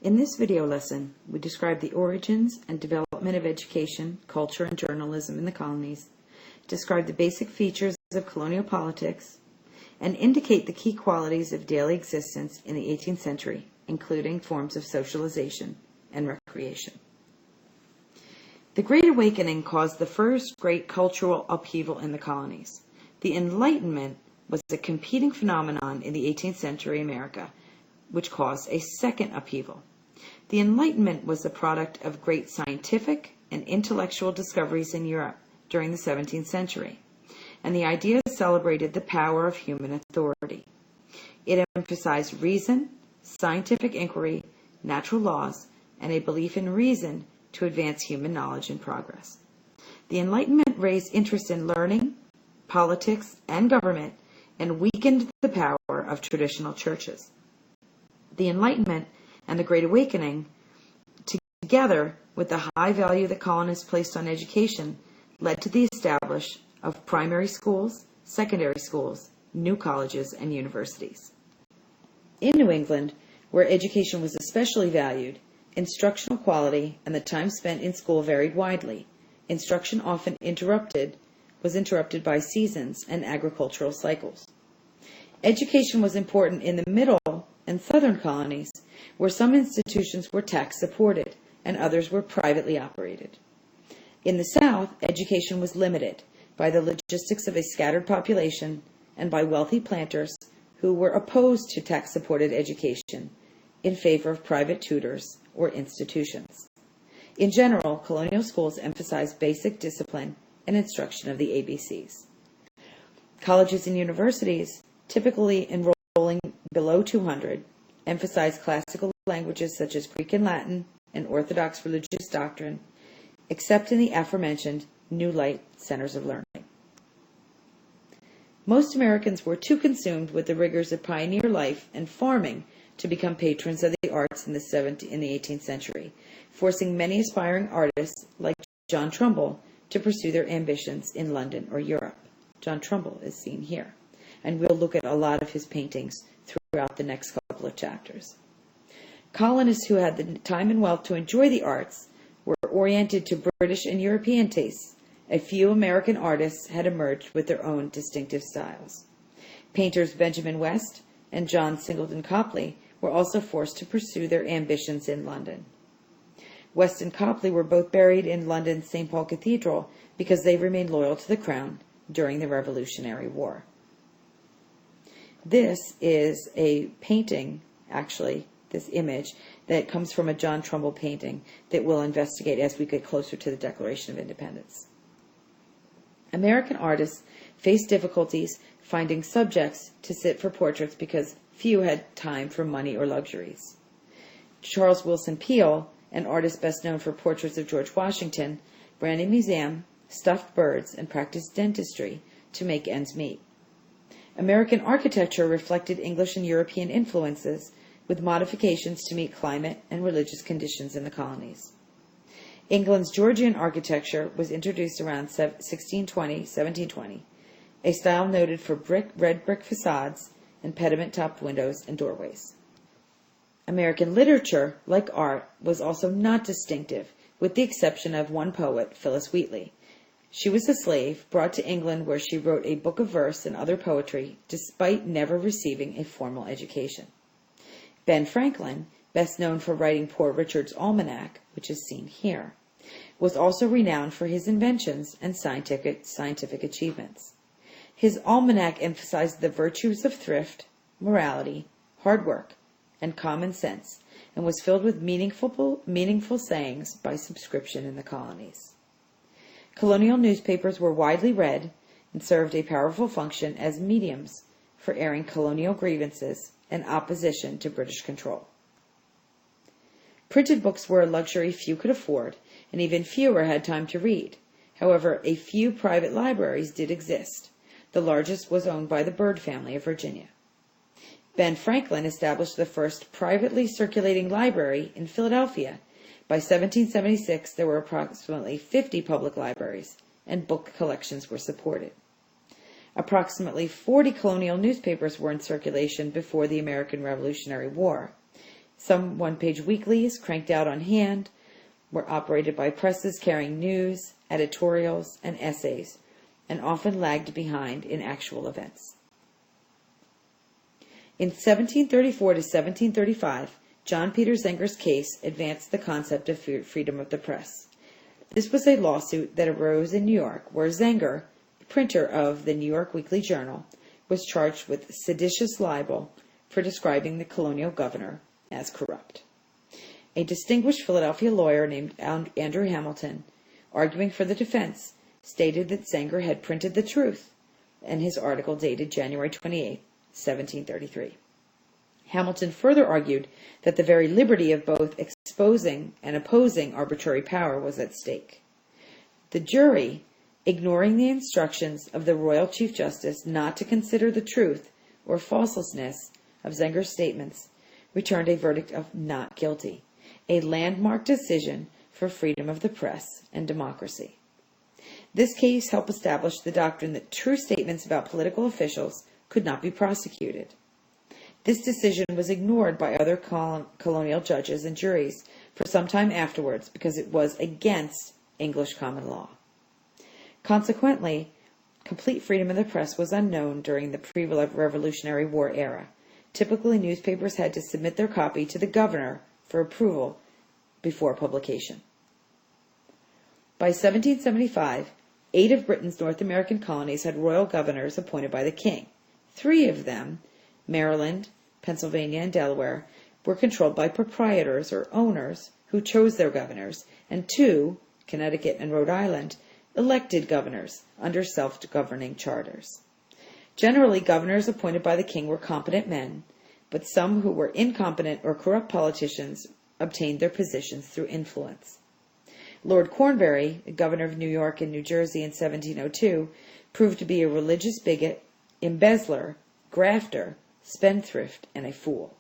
In this video lesson, we describe the origins and development of education, culture, and journalism in the colonies, describe the basic features of colonial politics, and indicate the key qualities of daily existence in the 18th century, including forms of socialization and recreation. The Great Awakening caused the first great cultural upheaval in the colonies. The Enlightenment was a competing phenomenon in the 18th century America, which caused a second upheaval. The Enlightenment was the product of great scientific and intellectual discoveries in Europe during the 17th century, and the ideas celebrated the power of human authority. It emphasized reason, scientific inquiry, natural laws, and a belief in reason to advance human knowledge and progress. The Enlightenment raised interest in learning, politics, and government, and weakened the power of traditional churches. The Enlightenment and the Great Awakening, together with the high value that colonists placed on education, led to the establishment of primary schools, secondary schools, new colleges, and universities. In New England, where education was especially valued, instructional quality and the time spent in school varied widely. Instruction often was interrupted by seasons and agricultural cycles. Education was important in the middle and southern colonies, where some institutions were tax-supported and others were privately operated. In the South, education was limited by the logistics of a scattered population and by wealthy planters who were opposed to tax-supported education in favor of private tutors or institutions. In general, colonial schools emphasized basic discipline and instruction of the ABCs. Colleges and universities, typically enrolling below 200, emphasized classical languages such as Greek and Latin and Orthodox religious doctrine, except in the aforementioned New Light centers of learning. Most Americans were too consumed with the rigors of pioneer life and farming to become patrons of the arts in the 18th century, forcing many aspiring artists like John Trumbull to pursue their ambitions in London or Europe. John Trumbull is seen here, and we'll look at a lot of his paintings throughout the next couple of chapters. Colonists who had the time and wealth to enjoy the arts were oriented to British and European tastes. A few American artists had emerged with their own distinctive styles. Painters Benjamin West and John Singleton Copley were also forced to pursue their ambitions in London. West and Copley were both buried in London's St. Paul Cathedral because they remained loyal to the Crown during the Revolutionary War. This is a painting, actually, this image, that comes from a John Trumbull painting that we'll investigate as we get closer to the Declaration of Independence. American artists faced difficulties finding subjects to sit for portraits because few had time for money or luxuries. Charles Willson Peale, an artist best known for portraits of George Washington, ran a museum, stuffed birds, and practiced dentistry to make ends meet. American architecture reflected English and European influences, with modifications to meet climate and religious conditions in the colonies. England's Georgian architecture was introduced around 1720, a style noted for red brick facades and pediment-topped windows and doorways. American literature, like art, was also not distinctive, with the exception of one poet, Phillis Wheatley. She was a slave brought to England, where she wrote a book of verse and other poetry, despite never receiving a formal education. Ben Franklin, best known for writing Poor Richard's Almanac, which is seen here, was also renowned for his inventions and scientific achievements. His almanac emphasized the virtues of thrift, morality, hard work, and common sense, and was filled with meaningful sayings by subscription in the colonies. Colonial newspapers were widely read and served a powerful function as mediums for airing colonial grievances and opposition to British control. Printed books were a luxury few could afford, and even fewer had time to read. However, a few private libraries did exist. The largest was owned by the Byrd family of Virginia. Ben Franklin established the first privately circulating library in Philadelphia. By 1776, there were approximately 50 public libraries, and book collections were supported. Approximately 40 colonial newspapers were in circulation before the American Revolutionary War. Some one-page weeklies, cranked out on hand, were operated by presses carrying news, editorials, and essays, and often lagged behind in actual events. In 1734 to 1735, John Peter Zenger's case advanced the concept of freedom of the press. This was a lawsuit that arose in New York, where Zenger, printer of the New York Weekly Journal, was charged with seditious libel for describing the colonial governor as corrupt. A distinguished Philadelphia lawyer named Andrew Hamilton, arguing for the defense, stated that Zenger had printed the truth, and his article dated January 28, 1733. Hamilton further argued that the very liberty of both exposing and opposing arbitrary power was at stake. The jury, ignoring the instructions of the Royal Chief Justice not to consider the truth or falselessness of Zenger's statements, returned a verdict of not guilty, a landmark decision for freedom of the press and democracy. This case helped establish the doctrine that true statements about political officials could not be prosecuted. This decision was ignored by other colonial judges and juries for some time afterwards because it was against English common law. Consequently, complete freedom of the press was unknown during the pre-Revolutionary War era. Typically, newspapers had to submit their copy to the governor for approval before publication. By 1775, 8 of Britain's North American colonies had royal governors appointed by the king. 3 of them, Maryland, Pennsylvania, and Delaware, were controlled by proprietors or owners who chose their governors, and 2, Connecticut and Rhode Island, elected governors under self-governing charters. Generally, governors appointed by the king were competent men, but some who were incompetent or corrupt politicians obtained their positions through influence. Lord Cornbury, governor of New York and New Jersey in 1702, proved to be a religious bigot, embezzler, grafter, spendthrift, and a fool.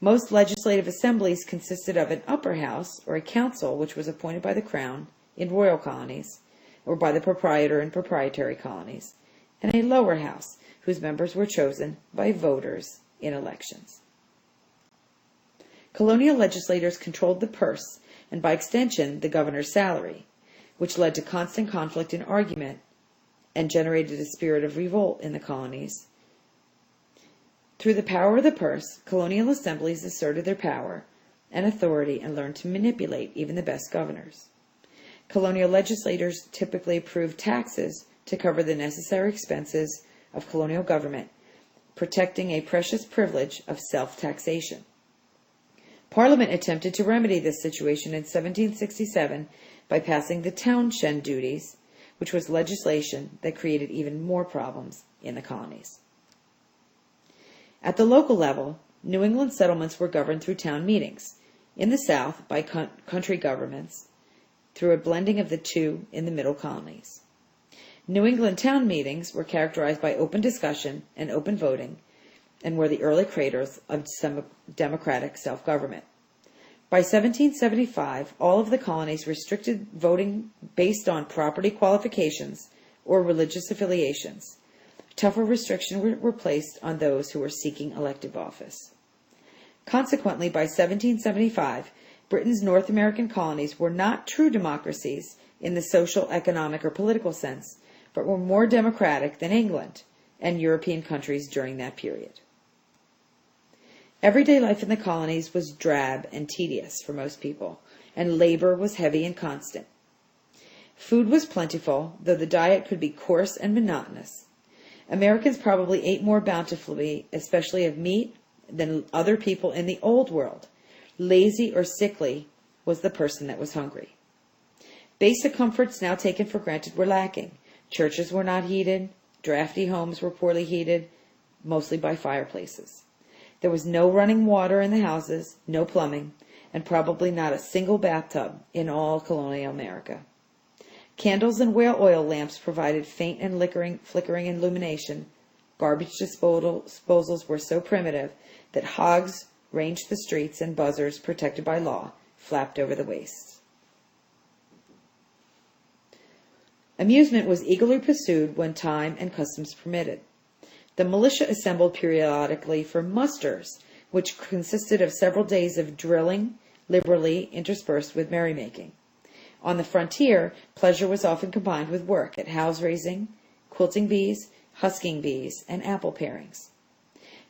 Most legislative assemblies consisted of an upper house, or a council, which was appointed by the crown in royal colonies, or by the proprietor in proprietary colonies, and a lower house, whose members were chosen by voters in elections. Colonial legislators controlled the purse, and by extension, the governor's salary, which led to constant conflict and argument, and generated a spirit of revolt in the colonies. Through the power of the purse, colonial assemblies asserted their power and authority and learned to manipulate even the best governors. Colonial legislators typically approved taxes to cover the necessary expenses of colonial government, protecting a precious privilege of self-taxation. Parliament attempted to remedy this situation in 1767 by passing the townshend duties, which was legislation that created even more problems in the colonies. At the local level, New England settlements were governed through town meetings. In the South, by country governments, through a blending of the two in the middle colonies. New England town meetings were characterized by open discussion and open voting, and were the early creators of democratic self-government. By 1775, all of the colonies restricted voting based on property qualifications or religious affiliations. Tougher restrictions were placed on those who were seeking elective office. Consequently, by 1775, Britain's North American colonies were not true democracies in the social, economic, or political sense, but were more democratic than England and European countries during that period. Everyday life in the colonies was drab and tedious for most people, and labor was heavy and constant. Food was plentiful, though the diet could be coarse and monotonous. Americans probably ate more bountifully, especially of meat, than other people in the Old World. Lazy or sickly was the person that was hungry. Basic comforts now taken for granted were lacking. Churches were not heated. Drafty homes were poorly heated, mostly by fireplaces. There was no running water in the houses, no plumbing, and probably not a single bathtub in all colonial America. Candles and whale oil lamps provided faint and flickering illumination. Garbage disposals were so primitive that hogs ranged the streets and buzzards, protected by law, flapped over the wastes. Amusement was eagerly pursued when time and customs permitted. The militia assembled periodically for musters, which consisted of several days of drilling, liberally interspersed with merrymaking. On the frontier, pleasure was often combined with work at house raising, quilting bees, husking bees, and apple parings.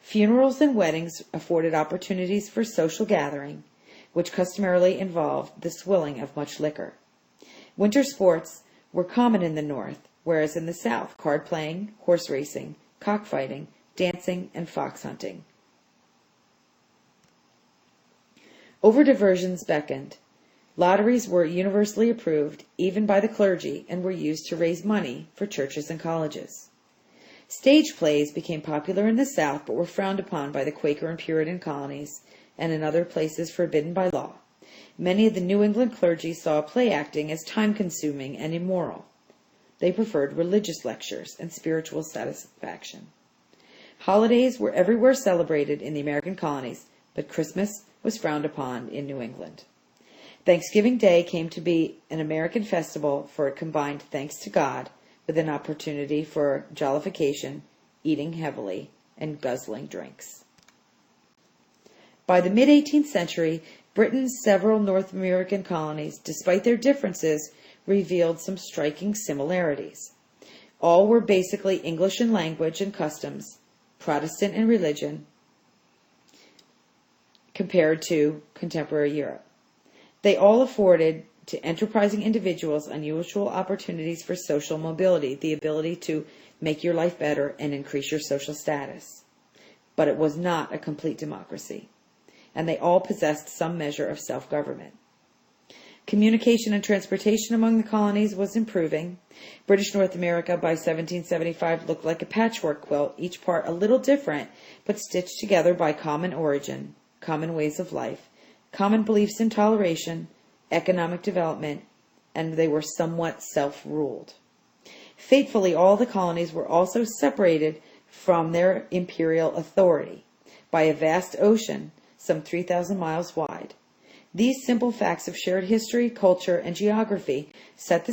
Funerals and weddings afforded opportunities for social gathering, which customarily involved the swilling of much liquor. Winter sports were common in the north, whereas in the south, card playing, horse racing, cockfighting, dancing, and fox hunting. Over-diversions beckoned. Lotteries were universally approved, even by the clergy, and were used to raise money for churches and colleges. Stage plays became popular in the South, but were frowned upon by the Quaker and Puritan colonies, and in other places forbidden by law. Many of the New England clergy saw play acting as time-consuming and immoral. They preferred religious lectures and spiritual satisfaction. Holidays were everywhere celebrated in the American colonies, but Christmas was frowned upon in New England. Thanksgiving Day came to be an American festival, for it combined thanks to God with an opportunity for jollification, eating heavily, and guzzling drinks. By the mid-18th century, Britain's several North American colonies, despite their differences, revealed some striking similarities. All were basically English in language and customs, Protestant in religion, compared to contemporary Europe. They all afforded to enterprising individuals unusual opportunities for social mobility, the ability to make your life better and increase your social status. But it was not a complete democracy, and they all possessed some measure of self-government. Communication and transportation among the colonies was improving. British North America by 1775 looked like a patchwork quilt, each part a little different, but stitched together by common origin, common ways of life, common beliefs in toleration, economic development, and they were somewhat self-ruled. Fatefully, all the colonies were also separated from their imperial authority by a vast ocean, some 3,000 miles wide. These simple facts of shared history, culture, and geography set the